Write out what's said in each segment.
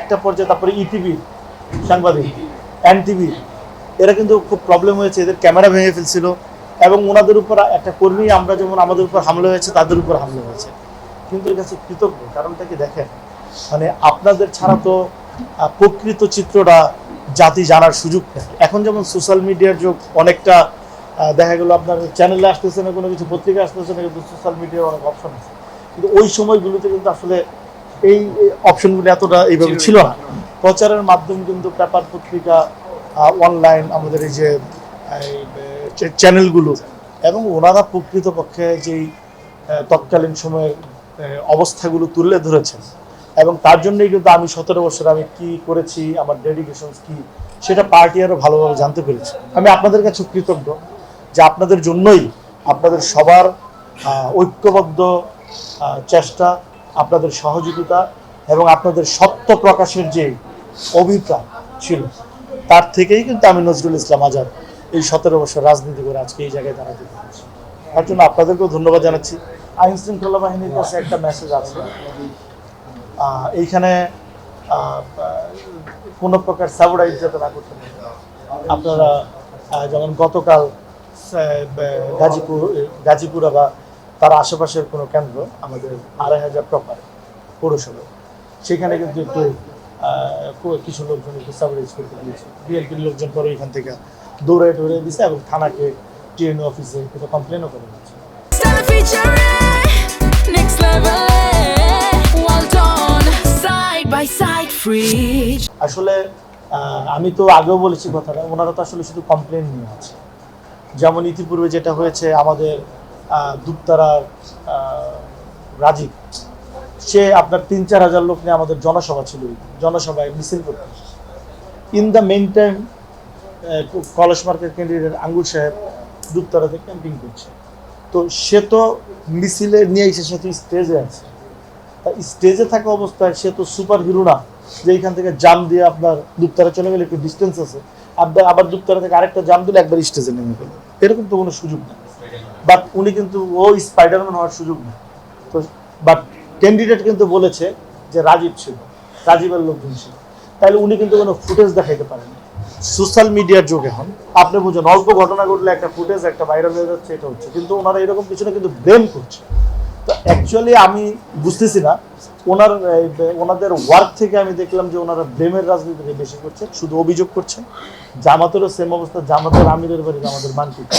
একটা পর্যায়ে তারপরে ইটিভি সাংবাদিক, এনটিভি, এরা কিন্তু খুব প্রবলেম হয়েছে, এদের ক্যামেরা ভেঙে ফেলছিল এবং ওনাদের উপর একটা কর্মী, আমরা যেমন আমাদের উপর হামলা হয়েছে তাদের উপর হামলা হয়েছে। কিন্তু এর কাছে কৃতজ্ঞ, কারণটা কি দেখেন, মানে আপনাদের ছাড়া তো প্রকৃত চিত্রটা জাতি জানার সুযোগ নেই। এখন যেমন সোশ্যাল মিডিয়ার যুগ, অনেকটা দেখা গেল আপনার চ্যানেলে আসতেছে না, কোনো কিছু পত্রিকা আসতেছে না, কিন্তু সোশ্যাল মিডিয়ায় অনেক অপশন আছে। কিন্তু ওই সময়গুলোতে কিন্তু আসলে এই অপশনগুলো এতটা এইভাবে ছিল না। প্রচারের মাধ্যম কিন্তু পেপার, পত্রিকা, অনলাইন, আমাদের এই যে চ্যানেলগুলো, এবং ওনারা প্রকৃতপক্ষে যেই তৎকালীন সময়ের অবস্থাগুলো তুলে ধরেছেন, এবং তার জন্যই কিন্তু আমি 17 বছর আমি কি করেছি, আমার ডেডিকেশন কি, সেটা পার্টি আরও ভালোভাবে জানতে পেরেছি। আমি আপনাদের কাছে কৃতজ্ঞ যে আপনাদের জন্যই, আপনাদের সবার ঐক্যবদ্ধ চেষ্টা, আপনাদের সহযোগিতা এবং আপনাদের সত্য প্রকাশের যে অভিপ্রায় ছিল, তার থেকেই কিন্তু আমি নজরুল ইসলাম আজাদ এই 17 বছর রাজনীতি করে আজকে এই জায়গায় দাঁড়াতে পেরেছি। তার জন্য আপনাদেরকেও ধন্যবাদ জানাচ্ছি। আইন শৃঙ্খলা বাহিনীর কাছে একটা মেসেজ আছে, এইখানে কোনো প্রকার সাবরাইজ যাতে না করতে পারে। আপনারা যেমন গতকাল গাজীপুরা বা তার আশেপাশের কোনো কেন্দ্র, আমাদের 2500 প্রপার পৌরসভা, সেখানে কিন্তু একটু কিছু লোকজন একটু সাবরাইজ করতে দিয়েছে। বিএনপির লোকজন পরে এখান থেকে দৌড়ায় দিয়েছে এবং থানাকে, টিএনও অফিসে এটা কমপ্লেনও করে দিচ্ছে। আসলে আমি তো আগেও বলেছি কথাটা, ওনারা তো আসলে শুধু কমপ্লেন নিয়ে আছে। যেমন ইতিপূর্বে যেটা হয়েছে, আমাদের দুপতারার রাজীব, সে আপনার 3-4 হাজার লোক নিয়ে আমাদের জনসভা ছিল, জনসভায় মিছিল করতে। In the main time college market candidate আঙ্গুর সাহেব দুপতারাতে ক্যাম্পিং করছে। তো সে তো মিছিলে নিয়ে এসে সে তো স্টেজে আছে, তা স্টেজে থাকা অবস্থায় সে তো সুপার হিরো না যে এইখান থেকে জাম দিয়ে আপনার দুপতারা চলে গেলে একটু ডিস্টেন্স আছে, আবার দুপতারা থেকে আরেকটা জাম দিলে একবার স্টেজে নেমে গেল, এরকম তো কোনো সুযোগ নেই। বাট উনি কিন্তু স্পাইডারম্যান হওয়ার সুযোগ নেই। তো বাট ক্যান্ডিডেট কিন্তু বলেছে যে রাজীব ছিল, রাজীবের লোকজন ছিল, তাহলে উনি কিন্তু কোনো ফুটেজ দেখাইতে পারেন। সোশ্যাল মিডিয়ার যুগ এখন, আপনি বুঝুন, অল্প ঘটনা ঘটলে একটা ফুটেজ একটা ভাইরাল হয়ে যাচ্ছে, এটা হচ্ছে, কিন্তু ওনারা এরকম কিছু না, কিন্তু ব্লেম করছে। তো অ্যাকচুয়ালি আমি বুঝতেছি না, ওনাদের ওয়ার্ক থেকে আমি দেখলাম যে ওনারা ব্লেমের রাজনীতি বেশি করছে, শুধু অভিযোগ করছে। জামাতেরও সেম অবস্থা, জামাতের আমিরের বাড়ি আমাদের মানচিত্র,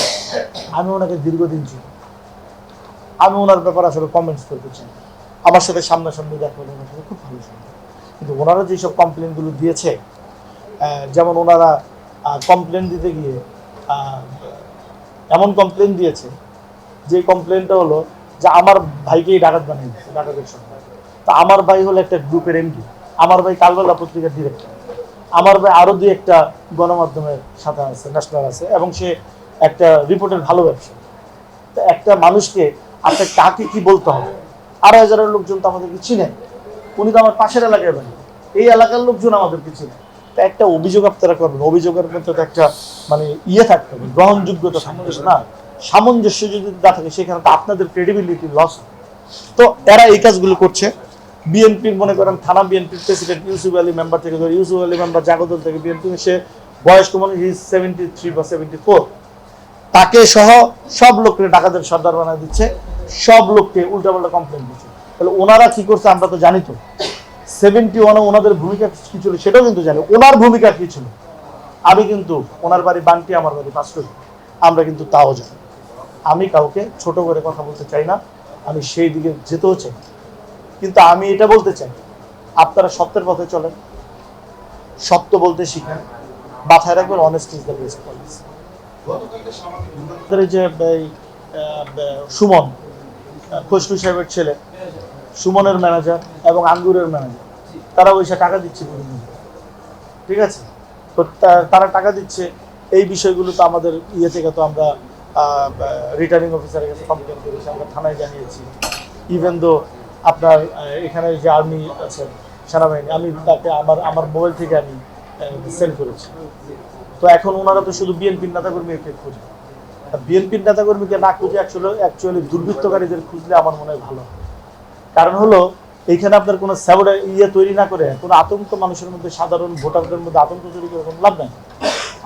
আমি ওনাকে দীর্ঘদিন চিনি, আমি ওনার ব্যাপারে আসলে কমেন্টস করতে চাই। আমার সাথে সামনাসামনি দেখা হলে ওনার সাথে খুব ভালো সম্ভব, কিন্তু ওনারা যেসব কমপ্লেনগুলো দিয়েছে, যেমন ওনারা কমপ্লেন দিতে গিয়ে এমন কমপ্লেন দিয়েছে, যে কমপ্লেনটা হলো যে আমার ভাইকেই ডাকাত বানিয়ে দিচ্ছে, ডাকাতের সঙ্গে। তা আমার ভাই হলো একটা গ্রুপের এমডি, আমার ভাই কালবেলা পত্রিকার ডিরেক্টর, আমার ভাই আরও 2-1টা গণমাধ্যমের সাথে আছে, ন্যাশনাল আছে, এবং সে একটা রিপোর্টের ভালো ব্যবসা। তো একটা মানুষকে আপনার কাকে কি বলতে হবে, 2,500 লোকজন তো আমাদেরকে চিনে, উনি তো আমার পাশের এলাকায় বাড়ি, এই এলাকার লোকজন আমাদেরকে চিনে। তো একটা অভিযোগ আপনারা করবেন, অভিযোগের মধ্যে তো একটা মানে থাকতে হবে, গ্রহণযোগ্যতা সামঞ্জস্য না, সামঞ্জস্য যদি না থাকে সেখানে তো আপনাদের ক্রেডিবিলিটি লস। তো এরা এই কাজগুলো করছে। বিএনপির মনে করেন থানা বিএনপির প্রেসিডেন্ট ইউসুফ আলী মেম্বার থেকে ধরে, ইউসুফ আলী মেম্বার জাগদল থেকে বিএনপি, সে বয়স্ক মনে হয় 73 বা 74, তাকে সহ সব লোককে ডাকাতের সর্দার বানায় দিচ্ছে, সব লোককে উল্টাপাল্টা কমপ্লেন দিচ্ছে। তাহলে ওনারা কি করছে আমরা তো জানি। তো 71 ওনাদের ভূমিকা কি ছিল সেটাও কিন্তু জানি, ওনার ভূমিকা কি ছিল। আমি কিন্তু ওনার বাড়ি বান্টি, আমার বাড়ি পাঁচকড়ি, আমরা কিন্তু তাও জানি। আমি কাউকে ছোট করে কথা বলতে চাই না, আমি সেই দিকে যেতেও চাই, কিন্তু আমি এটা বলতে চাই, আপনারা সত্যের পথে চলেন, সত্য বলতে শিখেন, মাথায় রাখবেন honesty is the best policy. যে সুমন, খসরু সাহেবের ছেলে, সুমনের ম্যানেজার এবং আঙ্গুরের ম্যানেজার, তারা ওইসব টাকা দিচ্ছে বিভিন্ন, ঠিক আছে। তো তারা টাকা দিচ্ছে, এই বিষয়গুলো তো আমাদের ইয়ে থেকে তো আমরা রিটার্নিং অফিসারের কাছে কমপ্লেন করেছি, আমরা থানায় জানিয়েছি। ইভেন দো আপনার এখানে যে আর্মি আছেন, সেনাবাহিনী, আমি তাকে আমার মোবাইল থেকে আমি সেন্ড করেছি। তো এখন ওনারা তো শুধু বিএনপির নেতাকর্মীকে খুঁজে, বিএনপির নেতাকর্মীকে না খুঁজে অ্যাকচুয়ালি দুর্বৃত্তকারীদের খুঁজলে আমার মনে হয় ভালো। কারণ হলো এইখানে আপনার কোনো তৈরি না করে কোনো আতঙ্ক মানুষের মধ্যে, সাধারণ ভোটারদের মধ্যে আতঙ্ক তৈরি করে কোনো লাভ নাই।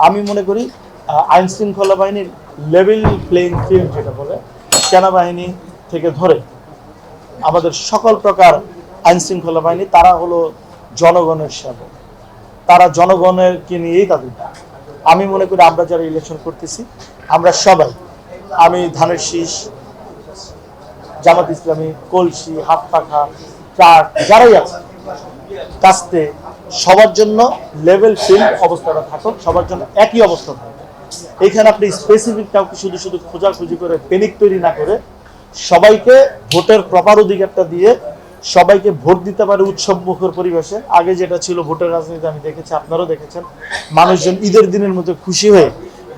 আমি মনে করি আইন শৃঙ্খলা বাহিনীর লেভেল প্লেইং ফিল্ড যেটা বলে, সেনাবাহিনী থেকে ধরে আমাদের সকল প্রকার আইন শৃঙ্খলা বাহিনী, তারা হলো জনগণের সেবক, তারা জনগণেরকে নিয়েই তাদের। আমি মনে করি আমরা যারা ইলেকশন করতেছি, আমরা সবাই, আমি ধানের শীষ, জামাত ইসলামী, কলসি, হাত পাখা, চাট, যারাই আছে কাস্তে, সবার জন্য লেভেল ফিল্ড অবস্থাটা থাকুক, সবার জন্য একই অবস্থা থাকুক। এইখানে আপনি স্পেসিফিক কাউকে শুধু শুধু খোঁজাখুঁজি করে পেনিক তৈরি না করে সবাইকে ভোটের প্রপার অধিকারটা দিয়ে সবাইকে ভোট দিতে পারে উৎসব মুখর পরিবেশে। আগে যেটা ছিল ভোটের রাজনীতি, আমি দেখেছি, আপনারাও দেখেছেন, মানুষজন ঈদের দিনের মধ্যে খুশি হয়ে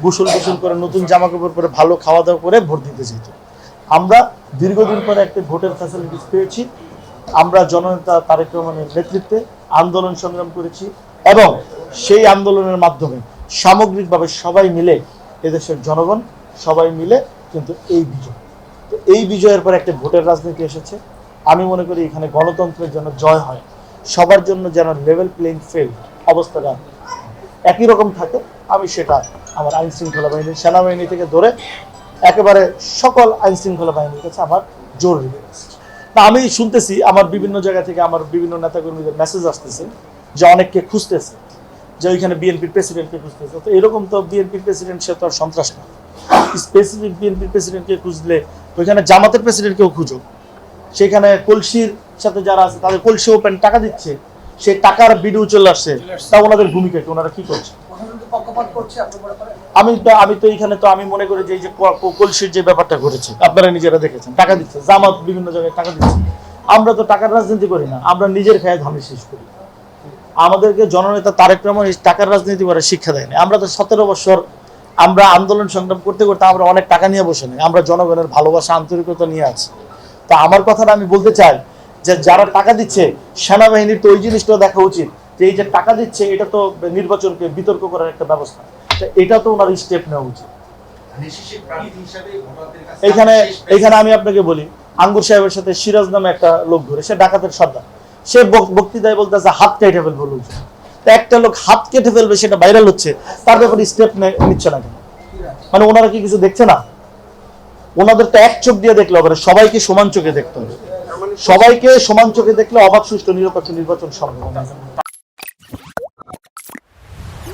গোসল গোসল করে নতুন জামা কাপড় পরে ভালো খাওয়া দাওয়া করে ভোট দিতে যেত। আমরা দীর্ঘদিন পরে একটা ভোটের ফ্যাসিলিটিস পেয়েছি। আমরা জননেতা তারেক রহমানের নেতৃত্বে আন্দোলন সংগ্রাম করেছি এবং সেই আন্দোলনের মাধ্যমে সামগ্রিকভাবে সবাই মিলে, এদেশের জনগণ সবাই মিলে কিন্তু এই বিজয়, তো এই বিজয়ের পর একটা ভোটের রাজনীতি এসেছে। আমি মনে করি এখানে গণতন্ত্রের জন্য জয় হয়, সবার জন্য যেন লেভেল প্লেইং ফিল্ড অবস্থাটা একই রকম থাকে। আমি সেটা আমার আইন শৃঙ্খলা বাহিনী, সেনাবাহিনী থেকে ধরে একেবারে সকল আইন শৃঙ্খলা বাহিনীর কাছে আমার জোর রিকোয়েস্ট। তা আমি শুনতেছি আমার বিভিন্ন জায়গা থেকে, আমার বিভিন্ন নেতাকর্মীদের মেসেজ আসতেছে যে অনেককে খুঁজতেছে, যে ওইখানে বিএনপির প্রেসিডেন্টকে খুঁজতেছে। তো এরকম তো বিএনপির প্রেসিডেন্ট, সে তো আর সন্ত্রাস না। স্পেসিফিক বিএনপির প্রেসিডেন্টকে খুঁজলে ওইখানে জামাতের প্রেসিডেন্টকেও খুঁজো। সেখানে কলসির সাথে যারা আছে তাদের কলসি ওপেন টাকা দিচ্ছে, সেই টাকার ভিডিও চলে আসছে, তা ওনাদের ভূমিকা কি, ওনারা কি করছে? আমি তো এইখানে তো আমি মনে করি যে এই যে কলসির যে ব্যাপারটা ঘটেছে আপনারা নিজেরা দেখেছেন, টাকা দিচ্ছে জামাত, বিভিন্ন জায়গায় টাকা দিচ্ছে। আমরা তো টাকার রাজনীতি করি না, আমরা নিজের খায় ধানের শেষ করি। আমাদেরকে জননেতা তারেক রহমান টাকার রাজনীতি করার শিক্ষা দেয়নি। আমরা তো 17 বছর আমরা আন্দোলন সংগ্রাম করতে করতে আমরা অনেক টাকা নিয়ে বসে নেই, আমরা জনগণের ভালোবাসা, আন্তরিকতা নিয়ে আছি। তো আমার কথাটা আমি বলতে চাই যে যারা টাকা দিচ্ছে, সেনাবাহিনীর তো ওই জিনিসটা দেখা উচিত যে এই যে টাকা দিচ্ছে এটা তো নির্বাচনকে বিতর্ক করার একটা ব্যবস্থা, এটা তো ওনার স্টেপ নেওয়া উচিত। এইখানে আমি আপনাকে বলি, আঙ্গুর সাহেবের সাথে সিরাজ নামে একটা লোক ধরে, সে ডাকাতের সর্দার, সে বক্তৃতায় বলতেছে হাত কেটে ফেলবে, বলছে একটা লোক হাত কেটে ফেলবে, সেটা ভাইরাল হচ্ছে, তার ব্যাপারে স্টেপ নিচ্ছে না কেন? মানে ওনারা কি কিছু দেখছে না? ওনাদের তো এক চোখ দিয়ে দেখলে হবে না, সবাইকে সমান চোখে দেখতে হবে। সবাইকে সমান চোখে দেখলে অবাধ, সুষ্ঠু, নিরপেক্ষ নির্বাচন সম্ভব।